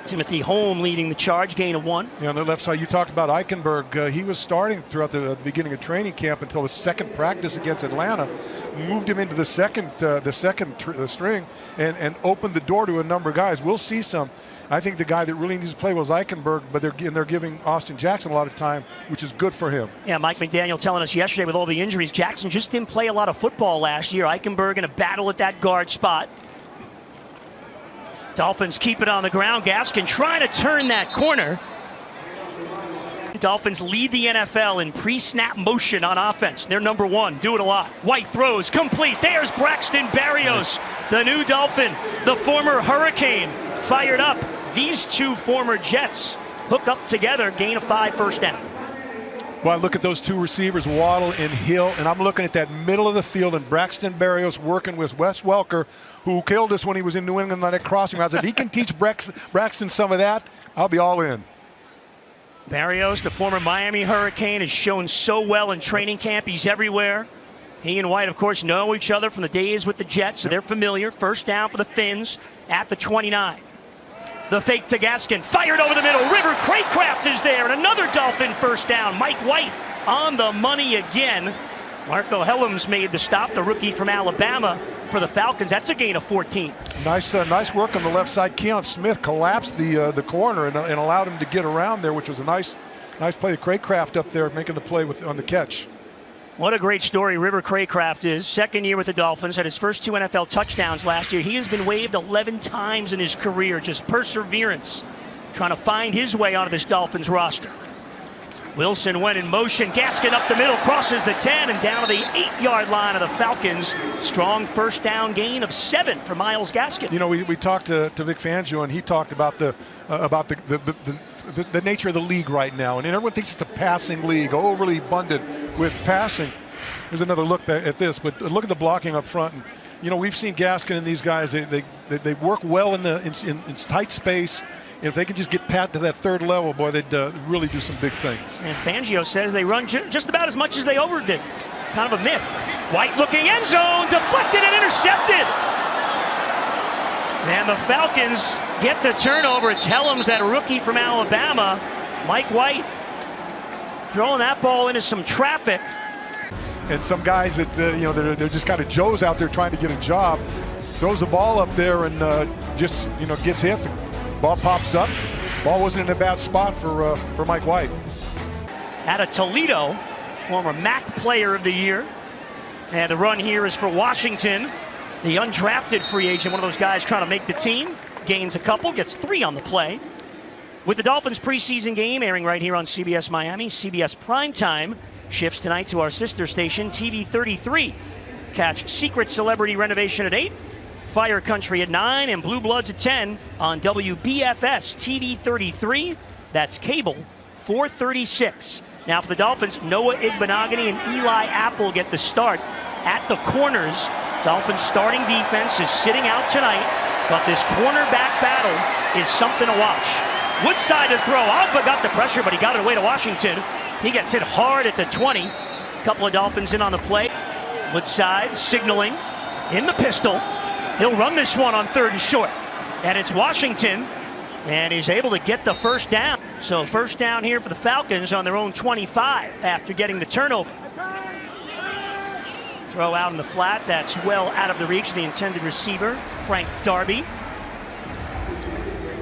Timothy Holm leading the charge, gain of 1. Yeah, on the left side, you talked about Eichenberg. He was starting throughout the beginning of training camp until the second practice against Atlanta. Moved him into the second string and opened the door to a number of guys. We'll see some. I think the guy that really needs to play was Eichenberg, but they're giving Austin Jackson a lot of time, which is good for him. Yeah, Mike McDaniel telling us yesterday with all the injuries, Jackson just didn't play a lot of football last year. Eichenberg in a battle at that guard spot. Dolphins keep it on the ground. Gaskin trying to turn that corner. Dolphins lead the NFL in pre-snap motion on offense. They're number 1, do it a lot. White throws, complete. There's Braxton Berrios, the new Dolphin, the former Hurricane, fired up. These two former Jets hook up together, gain of 5, first down. Well, look at those two receivers, Waddle and Hill, and I'm looking at that middle of the field, and Braxton Berrios working with Wes Welker, who killed us when he was in New England on that crossing routes. If he can teach Braxton some of that, I'll be all in. Berrios, the former Miami Hurricane, has shown so well in training camp. He's everywhere. He and White, of course, know each other from the days with the Jets, so they're familiar. First down for the Fins at the 29. The fake to Gaskin, fired over the middle. River Craycraft is there, and another Dolphin first down. Mike White on the money again. Marco Helms made the stop, the rookie from Alabama for the Falcons. That's a gain of 14. Nice work on the left side. Keon Smith collapsed the corner and allowed him to get around there, which was a nice play. Craycraft up there making the play on the catch. What a great story River Craycraft is. Second year with the Dolphins, had his first 2 NFL touchdowns last year. He has been waived 11 times in his career. Just perseverance, trying to find his way onto this Dolphins roster. Wilson went in motion. Gaskin up the middle, crosses the 10 and down to the 8-yard line of the Falcons. Strong first down gain of 7 for Myles Gaskin. You know, we talked to Vic Fangio, and he talked about the nature of the league right now, and everyone thinks it's a passing league, overly abundant with passing. Here's another look at this, but look at the blocking up front. And, you know, we've seen Gaskin and these guys. They work well in tight space. If they can just get Pat to that third level, boy, they'd really do some big things. And Fangio says they run just about as much as they overdid. Kind of a myth. White looking end zone, deflected and intercepted. And the Falcons get the turnover. It's Helms, that rookie from Alabama. Mike White throwing that ball into some traffic. And some guys that, they're just kind of Joes out there trying to get a job. Throws the ball up there and just, gets hit. The ball pops up. Ball wasn't in a bad spot for Mike White. Out of Toledo, former MAC Player of the Year. And the run here is for Washington. The undrafted free agent, one of those guys trying to make the team, gains a couple, gets 3 on the play. With the Dolphins preseason game airing right here on CBS Miami, CBS Primetime shifts tonight to our sister station, TV 33. Catch Secret Celebrity Renovation at 8, Fire Country at 9, and Blue Bloods at 10 on WBFS TV 33. That's cable 436. Now for the Dolphins, Noah Igbenogany and Eli Apple get the start at the corners. Dolphins starting defense is sitting out tonight, but this cornerback battle is something to watch. Woodside to throw. Agba got the pressure, but he got it away to Washington. He gets hit hard at the 20. A couple of Dolphins in on the play. Woodside signaling in the pistol. He'll run this one on 3rd and short. And it's Washington, and he's able to get the first down. So first down here for the Falcons on their own 25 after getting the turnover. Throw out in the flat, that's well out of the reach of the intended receiver, Frank Darby.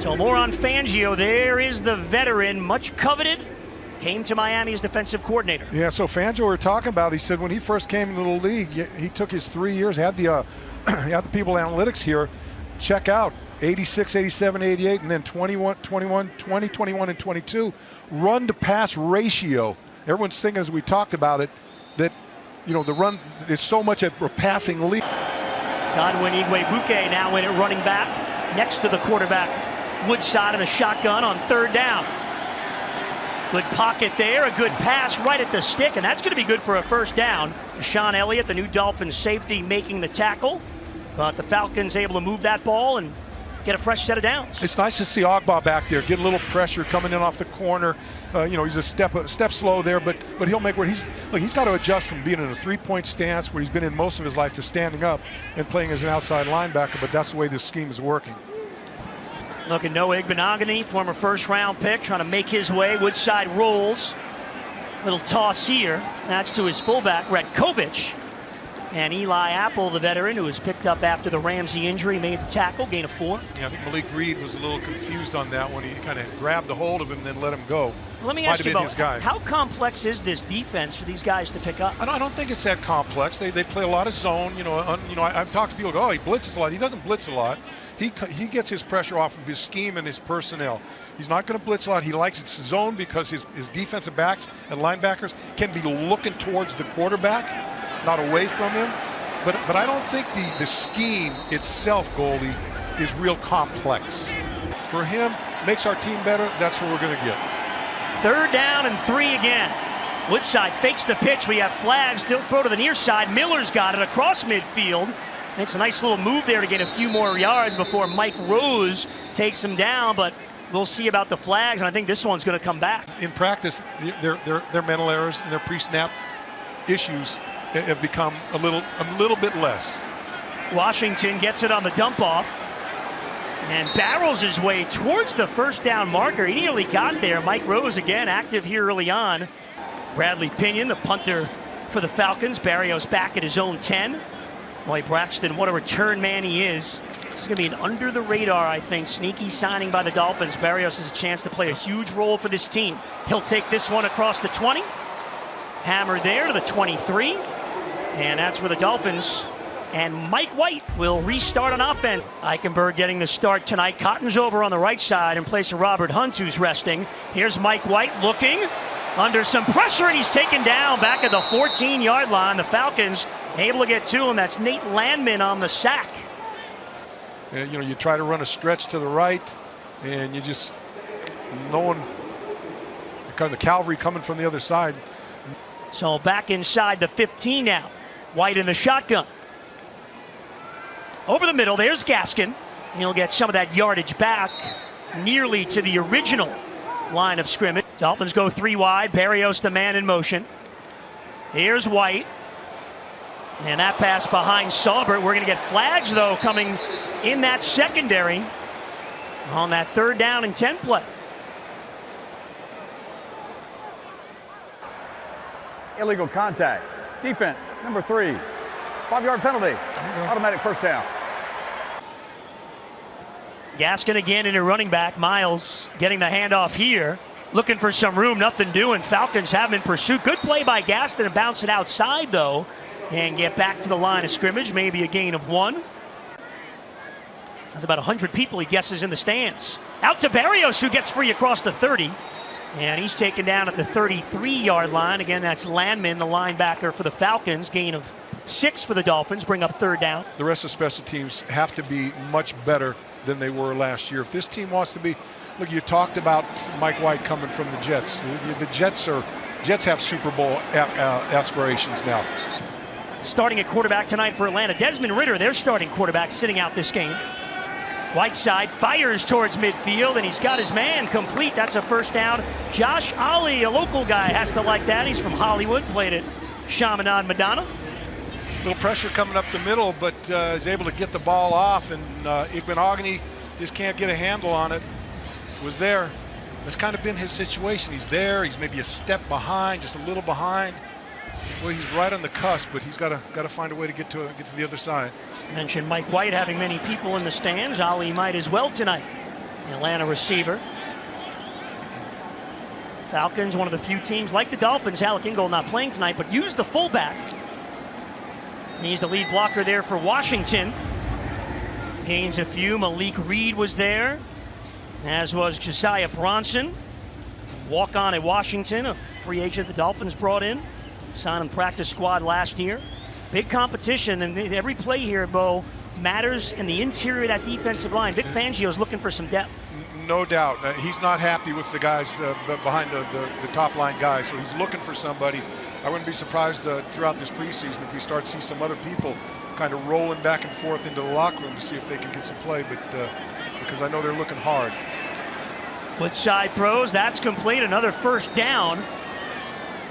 So more on Fangio. There is the veteran, much coveted, came to Miami as defensive coordinator. Yeah, so Fangio we were talking about, he said when he first came into the league, he took his 3 years, had the people analytics here, check out 86, 87, 88, and then 21, 21, 20, 21, and 22. Run to pass ratio. Everyone's thinking as we talked about it, that the run is so much a passing lead. Godwin Igwebuike now in at running back next to the quarterback. Woodside in the shotgun on 3rd down. Good pocket there, a good pass right at the stick, and that's going to be good for a first down. Sean Elliott, the new Dolphins safety, making the tackle. But the Falcons able to move that ball and get a fresh set of downs. It's nice to see Agba back there, get a little pressure coming in off the corner. He's a step slow there, but he'll make where he's got to adjust from being in a 3-point stance where he's been in most of his life to standing up and playing as an outside linebacker. But that's the way this scheme is working. Look at Noah Igbenogany, former first-round pick, trying to make his way. Woodside rolls. Little toss here. That's to his fullback, Retkovich. And Eli Apple, the veteran, who was picked up after the Ramsey injury, made the tackle, gain of 4. Yeah, I think Malik Reed was a little confused on that one. He kind of grabbed a hold of him and then let him go. Let me ask you about how complex is this defense for these guys to pick up? I don't think it's that complex. They play a lot of zone. I've talked to people who go, oh, he blitzes a lot. He doesn't blitz a lot. He gets his pressure off of his scheme and his personnel. He's not going to blitz a lot. He likes its zone because his defensive backs and linebackers can be looking towards the quarterback, not away from him. But I don't think the scheme itself, Goldie, is real complex. For him, makes our team better. That's what we're going to get. 3rd down and 3 again. Woodside fakes the pitch. We have flags. Still throw to the near side. Miller's got it across midfield. Makes a nice little move there to get a few more yards before Mike Rose takes him down. But we'll see about the flags, and I think this one's going to come back. In practice, their mental errors and their pre-snap issues have become a little bit less. Washington gets it on the dump off and barrels his way towards the 1st down marker. He nearly got there. Mike Rose again active here early on. Bradley Pinion, the punter for the Falcons. Barrios back at his own 10. Boy, Braxton, what a return man he is. This is going to be an under the radar, I think, sneaky signing by the Dolphins. Barrios has a chance to play a huge role for this team. He'll take this one across the 20. Hammer there to the 23. And that's where the Dolphins and Mike White will restart on offense. Eichenberg getting the start tonight. Cotton's over on the right side in place of Robert Hunt, who's resting. Here's Mike White looking under some pressure, and he's taken down back at the 14-yard line. The Falcons able to get to him. That's Nate Landman on the sack. And, you try to run a stretch to the right, and you just, no one, kind of the cavalry coming from the other side. So back inside the 15 now. White in the shotgun. Over the middle, there's Gaskin. He'll get some of that yardage back, nearly to the original line of scrimmage. Dolphins go 3 wide. Barrios the man in motion. Here's White. And that pass behind Saubert. We're going to get flags, though, coming in that secondary on that 3rd down and 10 play. Illegal contact. Defense, number 3. 5-yard penalty. Automatic 1st down. Gaskin again in a running back. Miles getting the handoff here. Looking for some room, nothing doing. Falcons have him in pursuit. Good play by Gaston to bounce it outside, though, and get back to the line of scrimmage. Maybe a gain of 1. That's about 100 people, he guesses, in the stands. Out to Barrios, who gets free across the 30. And he's taken down at the 33-yard line. Again, that's Landman, the linebacker for the Falcons. Gain of 6 for the Dolphins, bring up 3rd down. The rest of special teams have to be much better than they were last year. If this team wants to be, look, you talked about Mike White coming from the Jets. The Jets have Super Bowl aspirations now. Starting at quarterback tonight for Atlanta, Desmond Ridder, their starting quarterback, sitting out this game. Whiteside fires towards midfield, and he's got his man complete. That's a 1st down. Josh Ali, a local guy, has to like that. He's from Hollywood, played at Chaminade Madonna. Little pressure coming up the middle, but is able to get the ball off, and Igbenogany just can't get a handle on it. Was there. That's kind of been his situation. He's there. He's maybe a step behind, just a little behind. Well, he's right on the cusp, but he's got to find a way to get to the other side. Mentioned Mike White having many people in the stands. Ali might as well tonight. The Atlanta receiver. Falcons, one of the few teams like the Dolphins. Alec Ingold not playing tonight, but use the fullback. He's the lead blocker there for Washington. Gains a few. Malik Reed was there, as was Josiah Bronson. Walk on at Washington, a free agent the Dolphins brought in. Signed on the practice squad last year. Big competition, and every play here, Bo, matters in the interior of that defensive line. Vic Fangio's looking for some depth. No doubt. He's not happy with the guys behind the top line guys, so he's looking for somebody. I wouldn't be surprised throughout this preseason if we start to see some other people kind of rolling back and forth into the locker room to see if they can get some play, but because I know they're looking hard. Woodside throws, that's complete, another 1st down.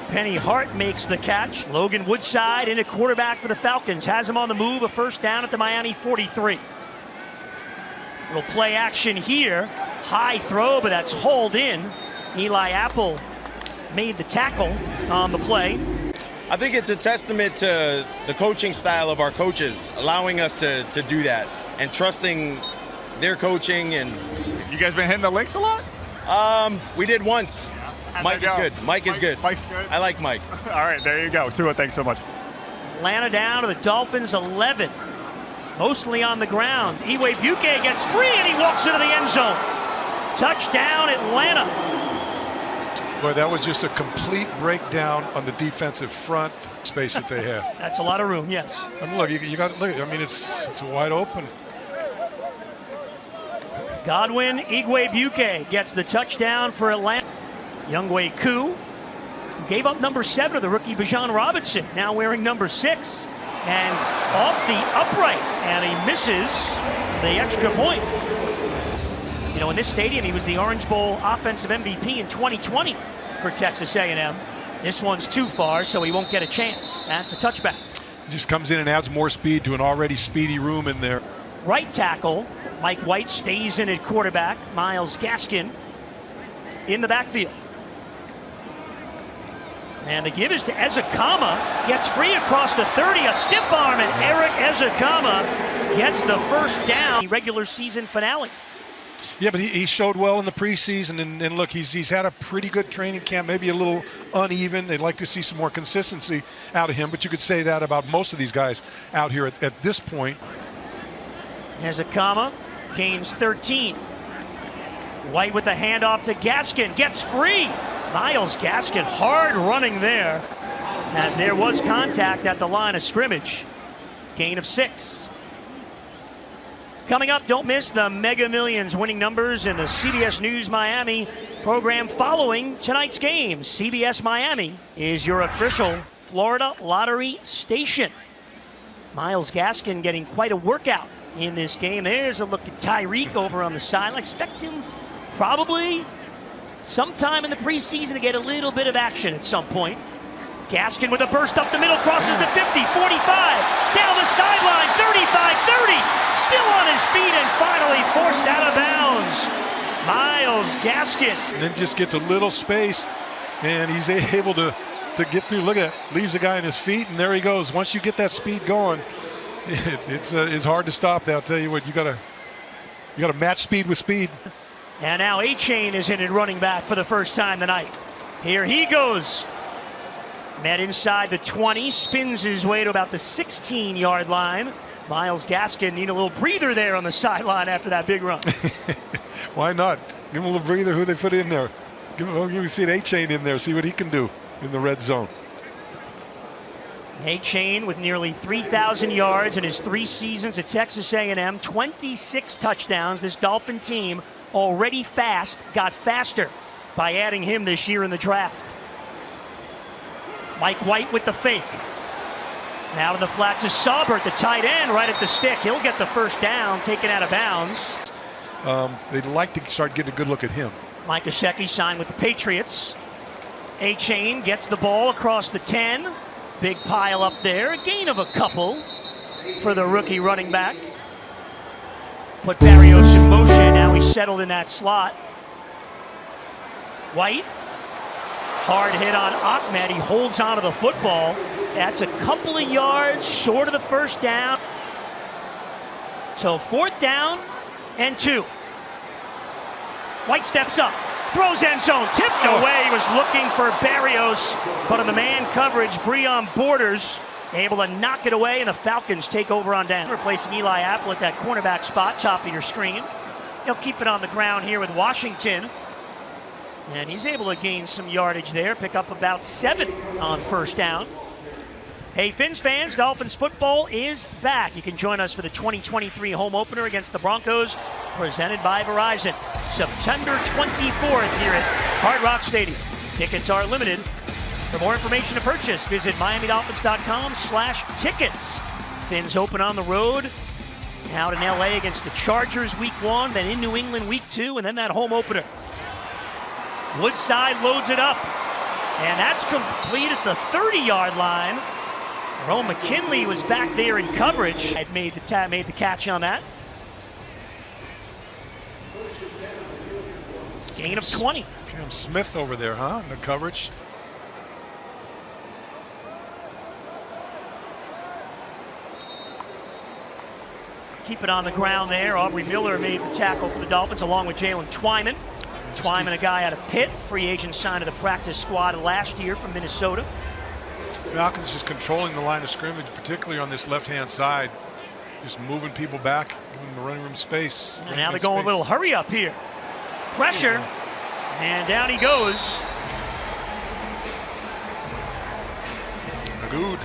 Penny Hart makes the catch. Logan Woodside in a quarterback for the Falcons. Has him on the move, a 1st down at the Miami 43. Little play action here. High throw, but that's hauled in. Eli Apple made the tackle on the play. I think it's a testament to the coaching style of our coaches, allowing us to do that and trusting their coaching. And you guys been hitting the links a lot? We did once. Mike is good. Mike is good. Mike's good. I like Mike. All right, there you go. Tua, thanks so much. Atlanta down to the Dolphins 11. Mostly on the ground. Iwebuke gets free and he walks into the end zone. Touchdown, Atlanta. Boy, that was just a complete breakdown on the defensive front space that they have. That's a lot of room, yes. I mean, look, you got to look. I mean, it's wide open. Godwin Iwebuke gets the touchdown for Atlanta. Younghoe Koo gave up number 7 to the rookie Bijan Robinson, now wearing number 6. And off the upright, and he misses the extra point. You know, in this stadium, he was the Orange Bowl offensive MVP in 2020 for Texas A&M. This one's too far, so he won't get a chance. That's a touchback. He just comes in and adds more speed to an already speedy room in there. Right tackle, Mike White stays in at quarterback. Myles Gaskin in the backfield. And the give is to Ezekama, gets free across the 30, a stiff arm, and Eric Ezekama gets the first down. Regular season finale. Yeah, but he showed well in the preseason, and look, he's had a pretty good training camp, maybe a little uneven. They'd like to see some more consistency out of him, but you could say that about most of these guys out here at this point. Ezekama gains 13. White with the handoff to Gaskin, gets free. Myles Gaskin hard running there, as there was contact at the line of scrimmage. Gain of 6. Coming up, don't miss the Mega Millions winning numbers in the CBS News Miami program following tonight's game. CBS Miami is your official Florida lottery station. Myles Gaskin getting quite a workout in this game. There's a look at Tyreek over on the side. I expect him probably sometime in the preseason to get a little bit of action at some point. Gaskin with a burst up the middle, crosses the 50, 45, down the sideline, 35, 30, still on his feet and finally forced out of bounds. Myles Gaskin. And then just gets a little space, and he's able to get through. Look at that, leaves the guy on his feet, and there he goes. Once you get that speed going, it's hard to stop that. I'll tell you what, you gotta match speed with speed. And now A-Chain is in at running back for the first time tonight. Here he goes. Met inside the 20, spins his way to about the 16-yard line. Myles Gaskin need a little breather there on the sideline after that big run. Why not? Give him a little breather. Who they put in there? Give me see an A-Chain in there. See what he can do in the red zone. A-Chain with nearly 3,000 yards in his 3 seasons at Texas A&M, 26 touchdowns. This Dolphin team already fast, got faster by adding him this year in the draft. Mike White with the fake. Now to the flat to Saubert, the tight end, right at the stick. He'll get the first down, taken out of bounds. They'd like to start getting a good look at him. Mike Gesicki signed with the Patriots. A-Chain gets the ball across the 10. Big pile up there, a gain of a couple for the rookie running back. Put Barrios in motion, now he's settled in that slot. White, hard hit on Ahmed, he holds onto the football. That's a couple of yards short of the first down. So 4th down and 2. White steps up, throws end zone, tipped away. He was looking for Barrios, but in the man coverage, Breon Borders able to knock it away, and the Falcons take over on down. Replacing Eli Apple at that cornerback spot, top of your screen. He'll keep it on the ground here with Washington. And he's able to gain some yardage there, pick up about 7 on first down. Hey, Fins fans, Dolphins football is back. You can join us for the 2023 home opener against the Broncos, presented by Verizon. September 24th here at Hard Rock Stadium. Tickets are limited. For more information to purchase, visit MiamiDolphins.com/tickets. Fins open on the road. Out in LA against the Chargers week 1, then in New England week 2, and then that home opener. Woodside loads it up, and that's complete at the 30-yard line. Ro McKinley was back there in coverage. I'd made the catch on that. Gain of 20. Cam Smith over there, huh? In the coverage. Keep it on the ground there. Aubrey Miller made the tackle for the Dolphins along with Jalen Twyman. Twyman, a guy out of Pitt, free agent signed to the practice squad last year from Minnesota. Falcons just controlling the line of scrimmage, particularly on this left-hand side. Just moving people back, giving the running room space. And now they're going a little hurry up here. Pressure, and down he goes. Good.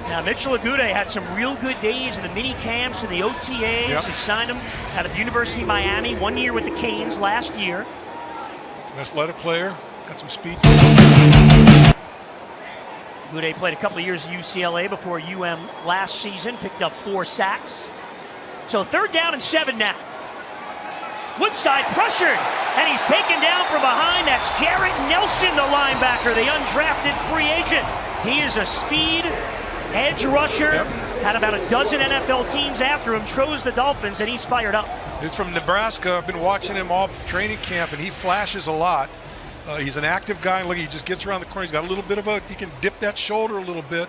Now, Mitchell Agude had some real good days in the mini camps and the OTAs. Yep. They signed him out of the University of Miami, 1 year with the Canes last year. Athletic player, got some speed. Agude played a couple of years at UCLA before UM last season, picked up 4 sacks. So 3rd down and 7 now. Woodside pressured, and he's taken down from behind. That's Garrett Nelson, the linebacker, the undrafted free agent. He is a speed edge rusher. Yep. Had about a dozen NFL teams after him, chose the Dolphins, and he's fired up. He's from Nebraska. I've been watching him all training camp, and he flashes a lot. He's an active guy. Look, he just gets around the corner. He's got a little bit of he can dip that shoulder a little bit.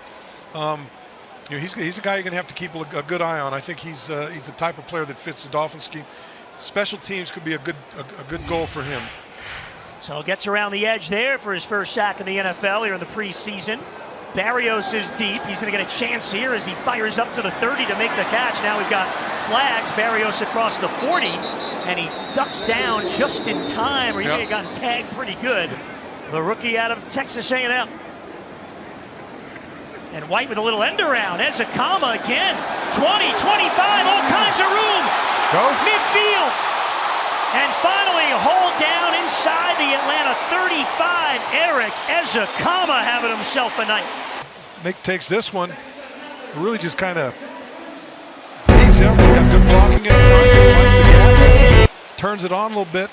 He's a guy you're going to have to keep a good eye on. I think he's the type of player that fits the Dolphins scheme. Special teams could be a good goal for him. So gets around the edge there for his first sack in the NFL here in the preseason. Barrios is deep. He's going to get a chance here as he fires up to the 30 to make the catch. Now we've got flags. Barrios across the 40, and he ducks down just in time, or he may have gotten tagged pretty good. The rookie out of Texas A&M. And White with a little end around. Ezekama again. 20, 25, all kinds of room. Go. Midfield. And finally hauled down inside the Atlanta 35. Eric Ezekama having himself a night. Mick takes this one. Really just kind of beats him. Got good blocking in front. Turns it on a little bit.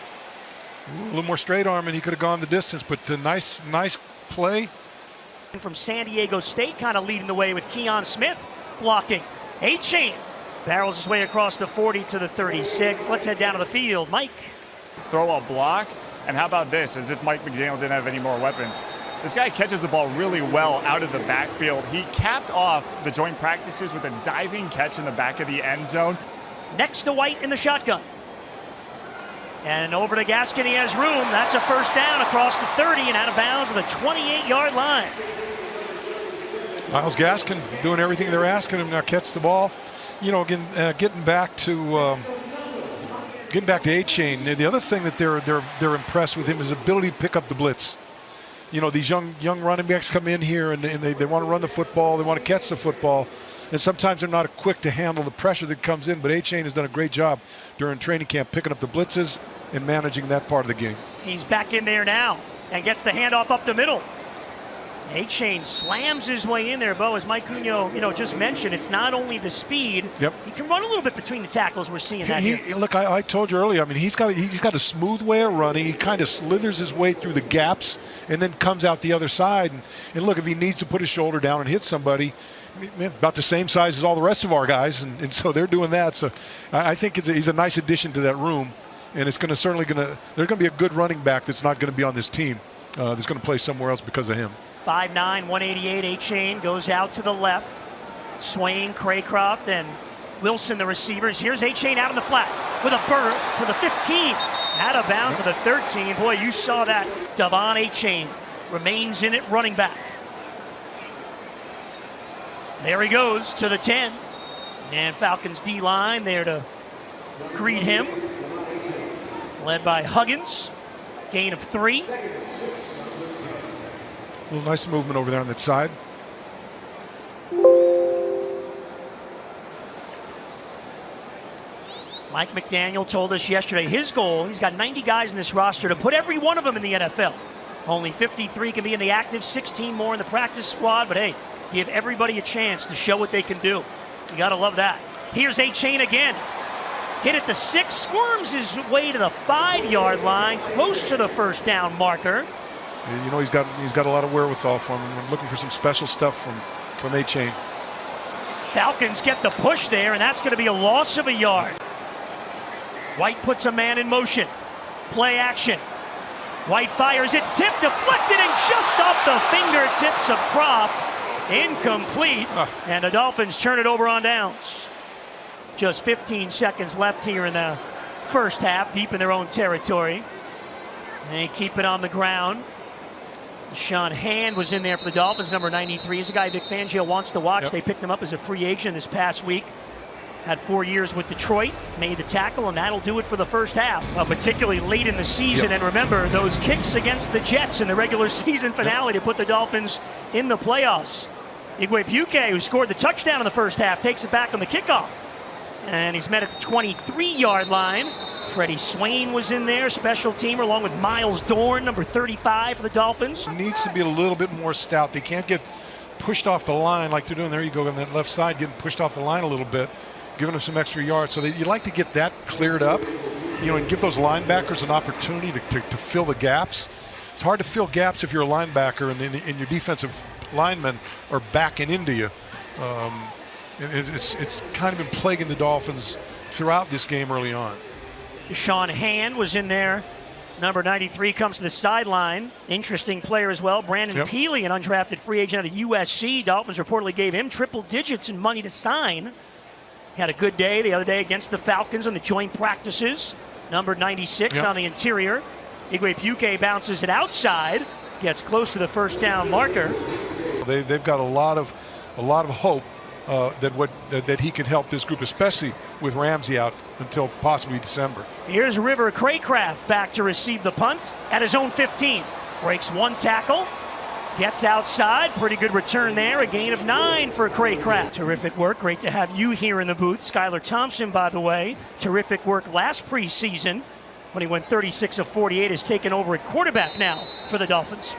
A little more straight arm, and he could have gone the distance. But the nice play. From San Diego State, kind of leading the way with Keon Smith blocking. A-Chain barrels his way across the 40 to the 36. Let's head down to the field. Mike. Throw a block, and how about this? As if Mike McDaniel didn't have any more weapons. This guy catches the ball really well out of the backfield. He capped off the joint practices with a diving catch in the back of the end zone. Next to White in the shotgun. And over to Gaskin, he has room. That's a first down across the 30 and out of bounds at the 28-yard line. Miles Gaskin doing everything they're asking him now. Catch the ball. You know, again, getting back to A-Chain. The other thing that they're impressed with him is his ability to pick up the blitz. You know, these young running backs come in here and they want to run the football. They want to catch the football. And sometimes they're not quick to handle the pressure that comes in, but A-Chain has done a great job during training camp picking up the blitzes and managing that part of the game. He's back in there now and gets the handoff up the middle. A-Chain slams his way in there, Bo, as Mike Cunio, just mentioned. It's not only the speed. Yep. He can run a little bit between the tackles. We're seeing that here. Look, I told you earlier, I mean, he's got a smooth way of running. He kind of slithers his way through the gaps and then comes out the other side. And look, if he needs to put his shoulder down and hit somebody, about the same size as all the rest of our guys, and so they're doing that. So I think he's a nice addition to that room, and it's there's going to be a good running back that's not going to be on this team. That's going to play somewhere else because of him. 5'9", 188, A-Chain goes out to the left. Swain, Craycroft, and Wilson, the receivers. Here's A-Chain out in the flat with a burst to the 15. Out of bounds to the 13. Boy, you saw that. Devon A-Chain remains in it, running back. There he goes to the 10. And Falcons D-line there to greet him. Led by Huggins. Gain of 3. A little nice movement over there on that side. Mike McDaniel told us yesterday his goal, he's got 90 guys in this roster, to put every one of them in the NFL. Only 53 can be in the active, 16 more in the practice squad, but hey, give everybody a chance to show what they can do. You gotta love that. Here's A-Chain again. Hit at the 6, squirms his way to the 5-yard line, close to the first down marker. You know, he's got a lot of wherewithal from him. I'm looking for some special stuff from A-Chain. Falcons get the push there, and that's going to be a loss of a yard. White puts a man in motion. Play action. White fires, it's tipped, deflected, and just off the fingertips of Croft. Incomplete, and the Dolphins turn it over on downs. Just 15 seconds left here in the first half, deep in their own territory. They keep it on the ground. Sean Hand was in there for the Dolphins, number 93. He's a guy Vic Fangio wants to watch. Yep. They picked him up as a free agent this past week. Had 4 years with Detroit, made the tackle, and that'll do it for the first half, particularly late in the season. Yep. And remember, those kicks against the Jets in the regular season finale to put the Dolphins in the playoffs. Igwebuike, who scored the touchdown in the first half, takes it back on the kickoff. And he's met at the 23-yard line. Freddie Swain was in there, special teamer, along with Miles Dorn, number 35 for the Dolphins. Needs to be a little bit more stout. They can't get pushed off the line like they're doing. There you go on that left side, getting pushed off the line a little bit, giving them some extra yards. So you'd like to get that cleared up, and give those linebackers an opportunity to fill the gaps. It's hard to fill gaps if you're a linebacker and your defensive linemen are backing into you. It's kind of been plaguing the Dolphins throughout this game early on. Sean Hand was in there. Number 93 comes to the sideline. Interesting player as well. Brandon Peely, an undrafted free agent out of USC. Dolphins reportedly gave him triple digits in money to sign. He had a good day the other day against the Falcons on the joint practices. Number 96 on the interior. Igwebuike bounces it outside, gets close to the first down marker. They've got a lot of hope that he can help this group, especially with Ramsey out until possibly December. Here's River Craycraft back to receive the punt at his own 15. Breaks one tackle, gets outside. Pretty good return there. A gain of 9 for Craycraft. Terrific work. Great to have you here in the booth. Skylar Thompson, by the way, terrific work last preseason when he went 36 of 48, has taken over at quarterback now for the Dolphins.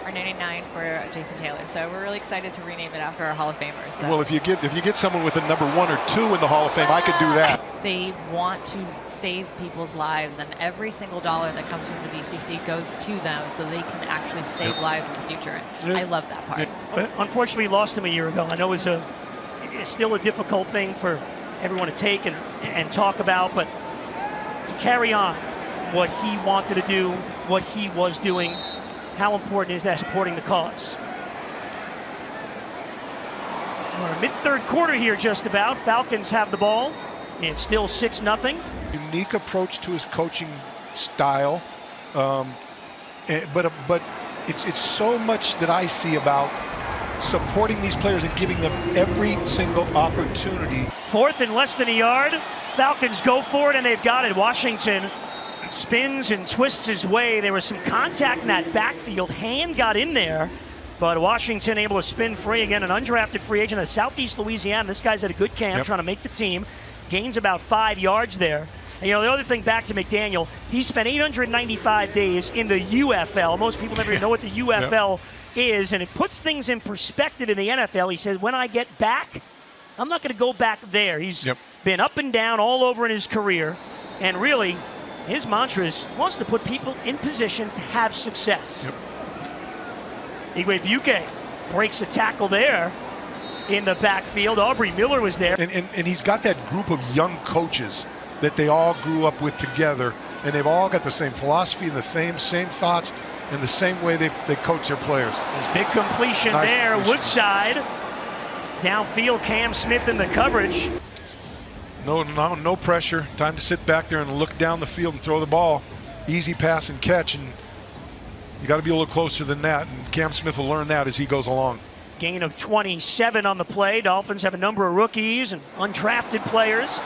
Our 99 for Jason Taylor, so we're really excited to rename it after our Hall of Famers. So. Well, if you get someone with a number 1 or 2 in the Hall of Fame, I could do that. They want to save people's lives, and every single dollar that comes from the DCC goes to them, so they can actually save lives in the future. And I love that part. Unfortunately, we lost him a year ago. I know it's still a difficult thing for everyone to take and talk about, but to carry on what he wanted to do, what he was doing. How important is that supporting the cause? We're mid-third quarter here just about. Falcons have the ball. It's still 6-0. Unique approach to his coaching style. But it's so much that I see about supporting these players and giving them every single opportunity. 4th and less than a yard. Falcons go for it, and they've got it. Washington spins and twists his way. There was some contact in that backfield. Hand got in there, but Washington able to spin free. Again, an undrafted free agent of Southeast Louisiana. This guy's at a good camp, trying to make the team. Gains about 5 yards there. And, the other thing back to McDaniel, he spent 895 days in the UFL. Most people never even know what the UFL is, and it puts things in perspective in the NFL. He says, when I get back, I'm not going to go back there. He's been up and down all over in his career, and really, his mantra is wants to put people in position to have success. Igwebuike breaks a tackle there in the backfield. Aubrey Miller was there. And he's got that group of young coaches that they all grew up with together, and they've all got the same philosophy and the same thoughts and the same way they coach their players. There's big completion there. Woodside. Downfield, Cam Smith in the coverage. No pressure. Time to sit back there and look down the field and throw the ball. Easy pass and catch, and you got to be a little closer than that, and Cam Smith will learn that as he goes along. Gain of 27 on the play. Dolphins have a number of rookies and undrafted players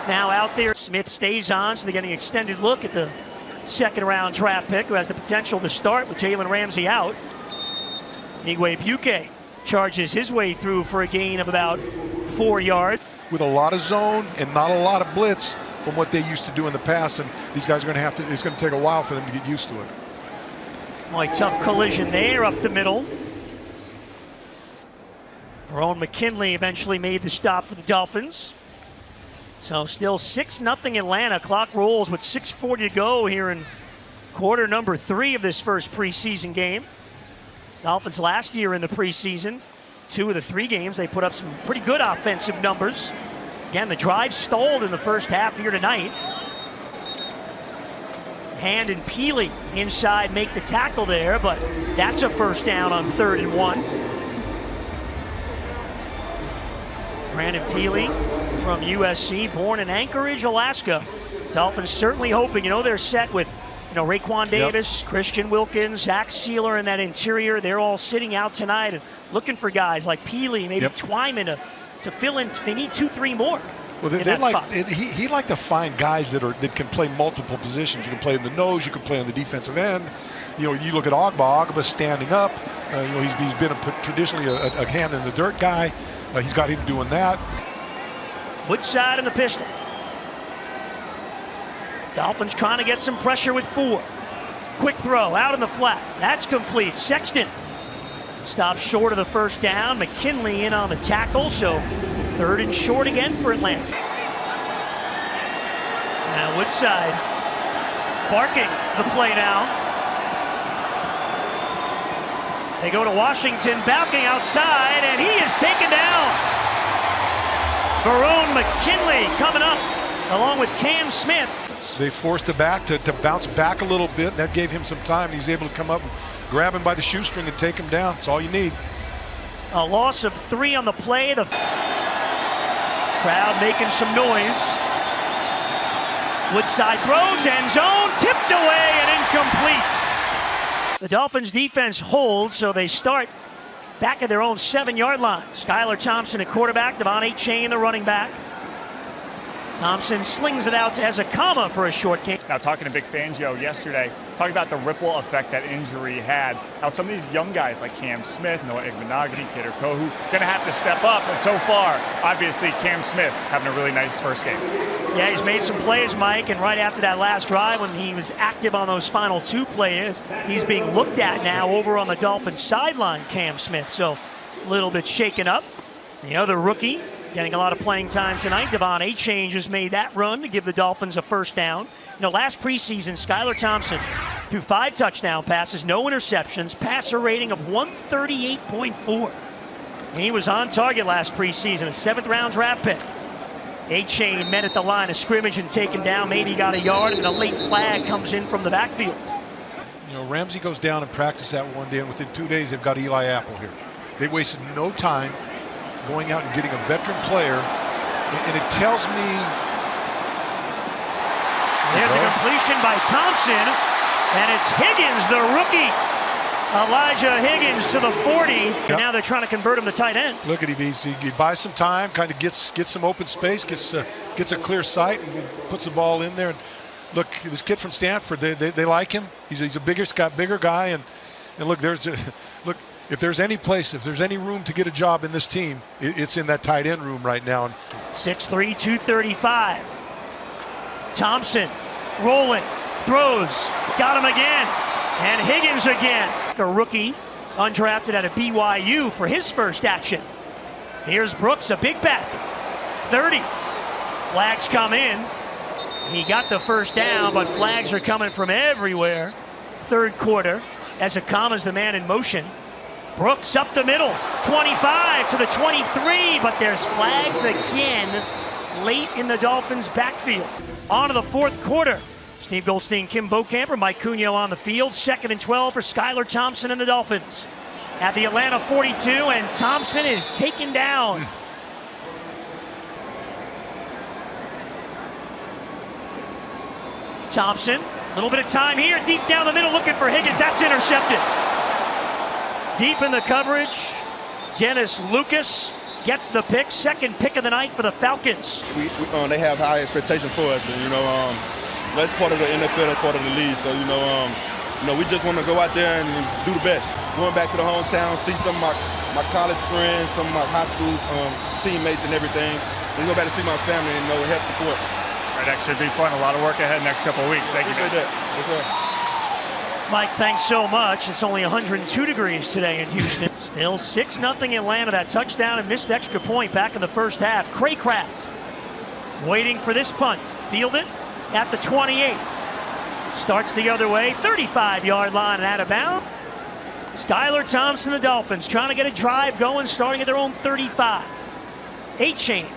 now out there. Smith stays on, so they're getting an extended look at the second-round draft pick, who has the potential to start with Jalen Ramsey out. Igwebuike charges his way through for a gain of about 4 yards. With a lot of zone and not a lot of blitz from what they used to do in the past, and these guys are going to have to, it's going to take a while for them to get used to it. Boy, tough collision there up the middle. Ron McKinley eventually made the stop for the Dolphins. So still 6-0 Atlanta. Clock rolls with 6:40 to go here in quarter number 3 of this first preseason game. Dolphins last year in the preseason, 2 of the 3 games, they put up some pretty good offensive numbers. Again, the drive stalled in the first half here tonight. Hand and Peely inside make the tackle there, but that's a first down on 3rd and 1. Brandon Peely from USC, born in Anchorage, Alaska. Dolphins certainly hoping, they're set with, Raekwon Davis, Christian Wilkins, Zach Sealer in that interior. They're all sitting out tonight and looking for guys like Peely, maybe Twyman to fill in. They need 2-3 more. Well, he'd like to find guys that can play multiple positions. You can play in the nose, you can play on the defensive end. You look at Ogba's standing up. He's been traditionally a hand in the dirt guy. He's got him doing that. Woodside in the pistol. Dolphins trying to get some pressure with 4. Quick throw out in the flat. That's complete. Sexton stops short of the first down. McKinley in on the tackle, so 3rd and short again for Atlanta. Now Woodside barking the play now. They go to Washington, backing outside, and he is taken down. Verone McKinley coming up along with Cam Smith. They forced the back to bounce back a little bit, and that gave him some time. He's able to come up and grab him by the shoestring and take him down. That's all you need. A loss of 3 on the play. The crowd making some noise. Woodside throws, end zone, tipped away and incomplete. The Dolphins defense holds, so they start back at their own 7-yard line. Skylar Thompson at quarterback, Devon Achane the running back. Thompson slings it out as a comma for a short kick. Now, talking to Vic Fangio yesterday, talking about the ripple effect that injury had, how some of these young guys like Cam Smith, Noah Igbenogany, Kader Kohu, going to have to step up. And so far, obviously, Cam Smith having a really nice first game. Yeah, he's made some plays, Mike, and right after that last drive when he was active on those final 2 plays, he's being looked at now over on the Dolphins sideline, Cam Smith. So a little bit shaken up. The other rookie getting a lot of playing time tonight. Devon Achane just made that run to give the Dolphins a first down. Last preseason, Skylar Thompson threw 5 touchdown passes, no interceptions, passer rating of 138.4. He was on target last preseason, a 7th-round draft pick. Achane met at the line of scrimmage and taken down, maybe got a yard, and a late flag comes in from the backfield. Ramsey goes down and practiced that one day, and within 2 days they've got Eli Apple here. They wasted no time going out and getting a veteran player, and it tells me. There's a completion by Thompson, and it's Higgins, the rookie. Elijah Higgins to the 40, and now they're trying to convert him to tight end. Look at him, he buys some time, kind of gets some open space, gets a clear sight, and puts the ball in there. And look, this kid from Stanford, they like him. He's a bigger guy, and look, if there's any place, if there's any room to get a job in this team, it's in that tight end room right now. 6'3", 235. Thompson rolling, throws, got him again, and Higgins again. A rookie undrafted out of BYU for his first action. Here's Brooks, a big back, 30. Flags come in. He got the first down, but flags are coming from everywhere. 3rd quarter, as Akama's the man in motion. Brooks up the middle, 25 to the 23, but there's flags again late in the Dolphins' backfield. On to the 4th quarter. Steve Goldstein, Kim Bokamper, Mike Cunio on the field. 2nd and 12 for Skylar Thompson and the Dolphins. At the Atlanta 42, and Thompson is taken down. Thompson, a little bit of time here, deep down the middle looking for Higgins. That's intercepted. Deep in the coverage, Dennis Lucas gets the pick, 2nd pick of the night for the Falcons. They have high expectations for us, and that's part of the NFL, that's part of the league. So we just want to go out there and do the best. Going back to the hometown, see some of my college friends, some of my high school teammates, and everything. We go back to see my family and help support. All right, that should be fun. A lot of work ahead next couple of weeks. Thank you. Appreciate that. Yes, sir. Mike, thanks so much. It's only 102 degrees today in Houston. Still 6-0 Atlanta. That touchdown and missed extra point back in the first half. Craycraft waiting for this punt. Fielded at the 28. Starts the other way. 35-yard line and out of bounds. Skylar Thompson, the Dolphins, trying to get a drive going, starting at their own 35. Achane,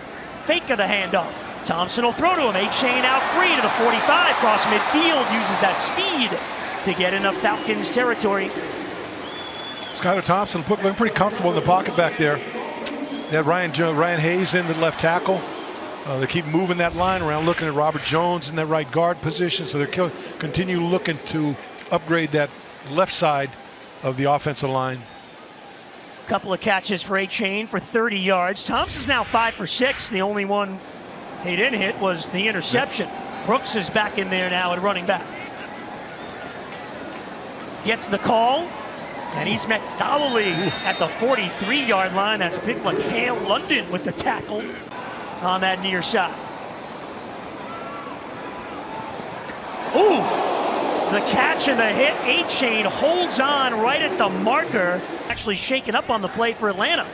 fake of the handoff. Thompson will throw to him. A-Chain out free to the 45. Cross midfield. Uses that speed to get into Falcons territory. Skylar Thompson looking pretty comfortable in the pocket back there. They had Ryan Hayes in the left tackle. They keep moving that line around, looking at Robert Jones in that right guard position. So they're continue looking to upgrade that left side of the offensive line. Couple of catches for A-Chain for 30 yards. Thompson's now 5 for 6. The only one he didn't hit was the interception. Brooks is back in there now at running back. Gets the call, and he's met solidly at the 43-yard line. That's big McHale London with the tackle on that near side. Ooh, the catch and the hit. A-Chain holds on right at the marker. Actually shaken up on the play for Atlanta.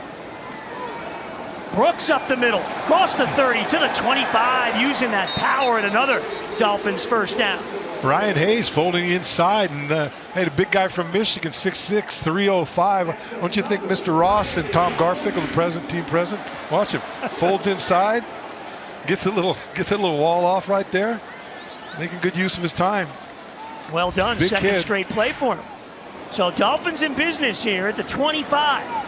Brooks up the middle, across the 30 to the 25, using that power at another Dolphins first down. Ryan Hayes folding inside, and hey, the big guy from Michigan, 6'6", 305. Don't you think Mr. Ross and Tom Garfinkel, the team president, watch him, folds inside, gets a little wall off right there, making good use of his time. Well done, big second kid. Straight play for him. So Dolphins in business here at the 25.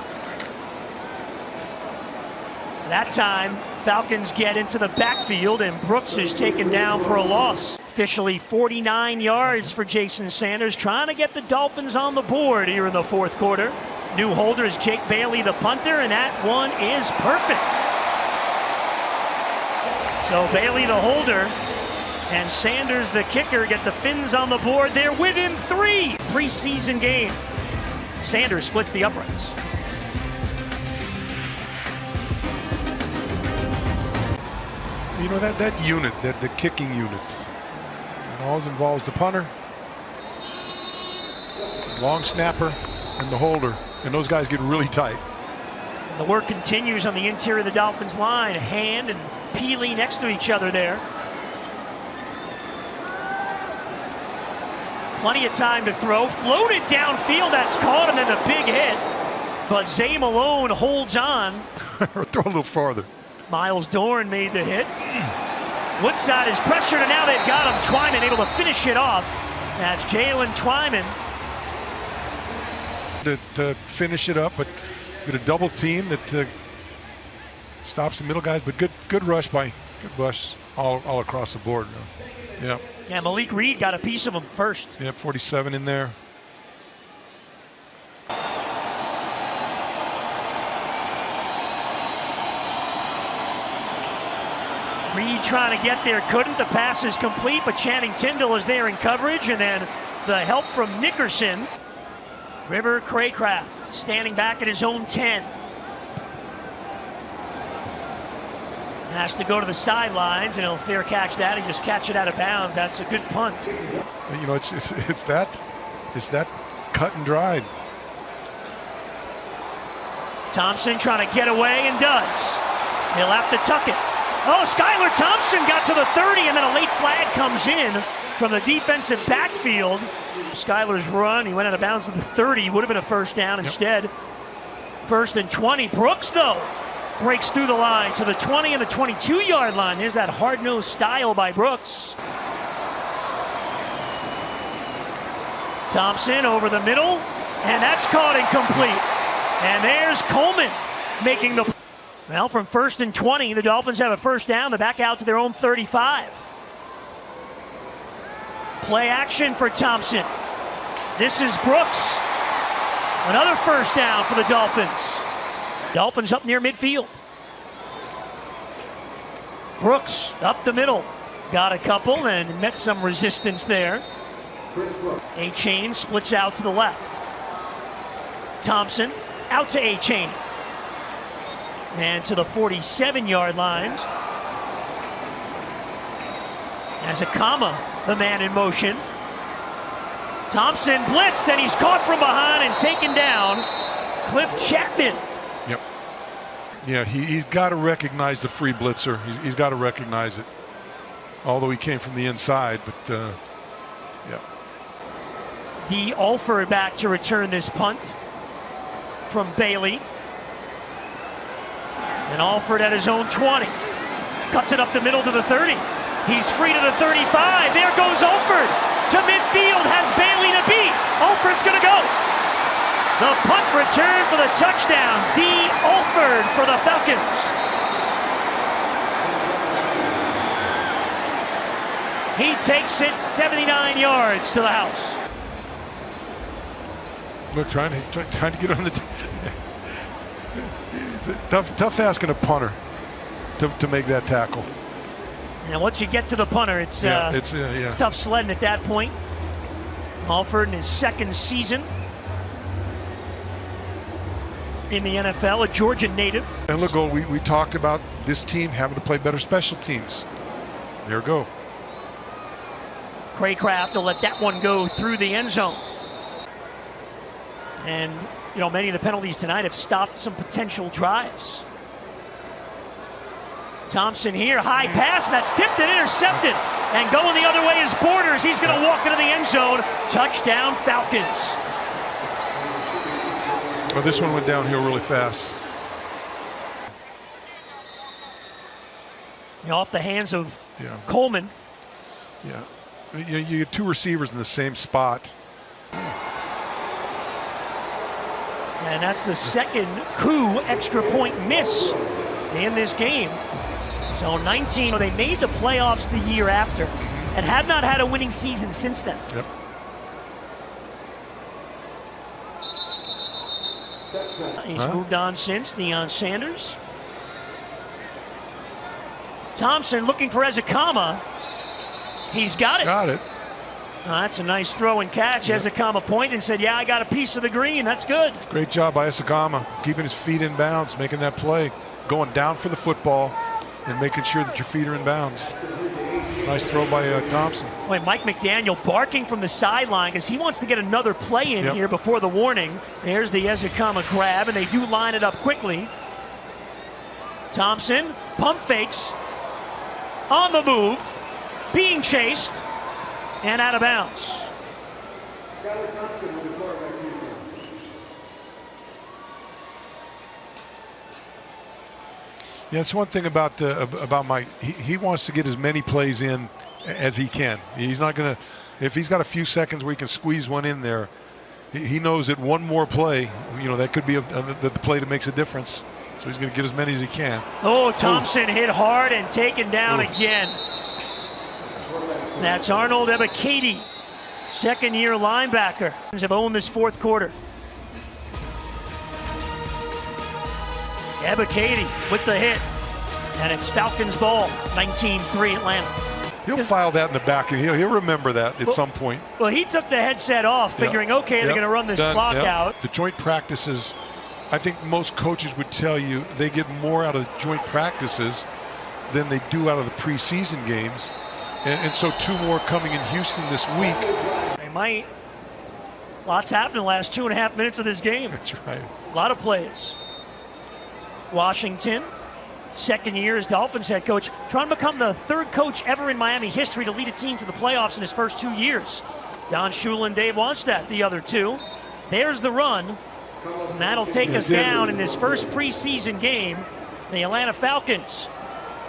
That time, Falcons get into the backfield, and Brooks is taken down for a loss. Officially 49 yards for Jason Sanders, trying to get the Dolphins on the board here in the fourth quarter. New holder is Jake Bailey, the punter, and that one is perfect. So Bailey, the holder, and Sanders, the kicker, get the Fins on the board. They're within 3. Preseason game. Sanders splits the uprights. You know, that unit, the kicking unit, it always involves the punter, long snapper, and the holder, and those guys get really tight. The work continues on the interior of the Dolphins line. Hand and Peely next to each other there. Plenty of time to throw. Floated downfield, that's caught, and then the big hit. But Zay Malone holds on. Throw a little farther. Miles Dorn made the hit. Woodside is pressured, and now they've got him. Twyman able to finish it off. That's Jalen Twyman. To finish it up, but get a double team that stops the middle guys. But good rush all across the board. Yeah. Yeah, Malik Reed got a piece of him first. Yep, 47 in there. Reed trying to get there, couldn't. The pass is complete, but Channing Tindall is there in coverage, and then the help from Nickerson. River Craycraft standing back at his own 10. Has to go to the sidelines, and he'll fair catch that and just catch it out of bounds. That's a good punt. You know, it's that cut and dried. Thompson trying to get away and does. He'll have to tuck it. Oh, Skylar Thompson got to the 30, and then a late flag comes in from the defensive backfield. Skylar's run, he went out of bounds to the 30, would have been a first down. Instead. First and 20. Brooks, though, breaks through the line to the 20 and the 22-yard line. There's that hard-nosed style by Brooks. Thompson over the middle, and that's caught incomplete. And there's Coleman making the... Well, from first and 20, the Dolphins have a first down. They're back out to their own 35. Play action for Thompson. This is Brooks. Another first down for the Dolphins. Dolphins up near midfield. Brooks up the middle. Got a couple and met some resistance there. A-Chain splits out to the left. Thompson out to A-Chain. And to the 47-yard line. As Akama, the man in motion. Thompson blitzed, and he's caught from behind and taken down. Cliff Chapman. Yep. Yeah, he's got to recognize the free blitzer. He's got to recognize it. Although he came from the inside, but yeah. D. Alford back to return this punt from Bailey. And Alford at his own 20. Cuts it up the middle to the 30. He's free to the 35. There goes Olford. To midfield, has Bailey to beat. Olford's going to go. The punt return for the touchdown. D. Olford for the Falcons. He takes it 79 yards to the house. Look, trying to get on the. It's tough asking a punter to make that tackle. And once you get to the punter, it's tough sledding at that point. Alford in his second season in the NFL, a Georgia native. And look, we talked about this team having to play better special teams. There we go. Craycraft will let that one go through the end zone. And, you know, many of the penalties tonight have stopped some potential drives. Thompson here, high pass, that's tipped and intercepted. And going the other way is Borders. He's going to walk into the end zone. Touchdown, Falcons. Well, this one went downhill really fast. Off the hands of Coleman. Yeah. You get two receivers in the same spot. And that's the second coup extra point miss in this game. So 19, they made the playoffs the year after and have not had a winning season since then. Yep. He's moved on since. Deion Sanders. Thompson looking for Ezekama. He's got it. Got it. That's a nice throw and catch. Yep. Ezekama pointed and said, yeah, I got a piece of the green. That's good. Great job by Ezekama, keeping his feet in bounds, making that play, going down for the football and making sure that your feet are in bounds. Nice throw by Thompson. Boy, Mike McDaniel barking from the sideline because he wants to get another play in here before the warning. There's the Ezekama grab, and they do line it up quickly. Thompson, pump fakes, on the move, being chased, and out of bounds. Yeah, it's one thing about Mike. He wants to get as many plays in as he can. He's not going to, if he's got a few seconds where he can squeeze one in there, he knows that one more play, that could be the play that makes a difference. So he's going to get as many as he can. Oh, Thompson hit hard and taken down again. That's Arnold Ebiketie, second-year linebacker. Have owned this fourth quarter. Ebiketie with the hit, and it's Falcons ball, 19-3 Atlanta. He'll file that in the back, and he'll remember that at some point. Well, he took the headset off, figuring, okay, they're going to run this clock out. The joint practices, I think most coaches would tell you they get more out of joint practices than they do out of the preseason games. And so two more coming in Houston this week. They might. Lots happened in the last 2.5 minutes of this game. That's right. A lot of plays. Washington, second year as Dolphins head coach, trying to become the third coach ever in Miami history to lead a team to the playoffs in his first 2 years. Don Shula and Dave Wannstedt, the other two. There's the run. And that'll take us down in this first preseason game. The Atlanta Falcons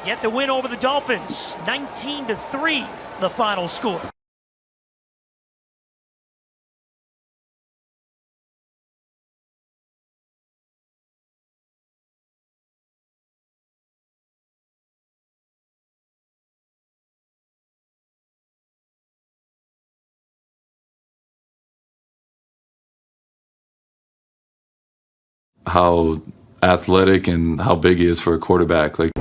get the win over the Dolphins, 19-3, the final score. How athletic and how big he is for a quarterback. Like,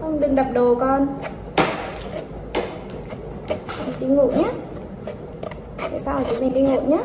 Không, đừng đập đồ con. Đi ngủ nhé. Tại sao chúng mình đi ngủ nhé?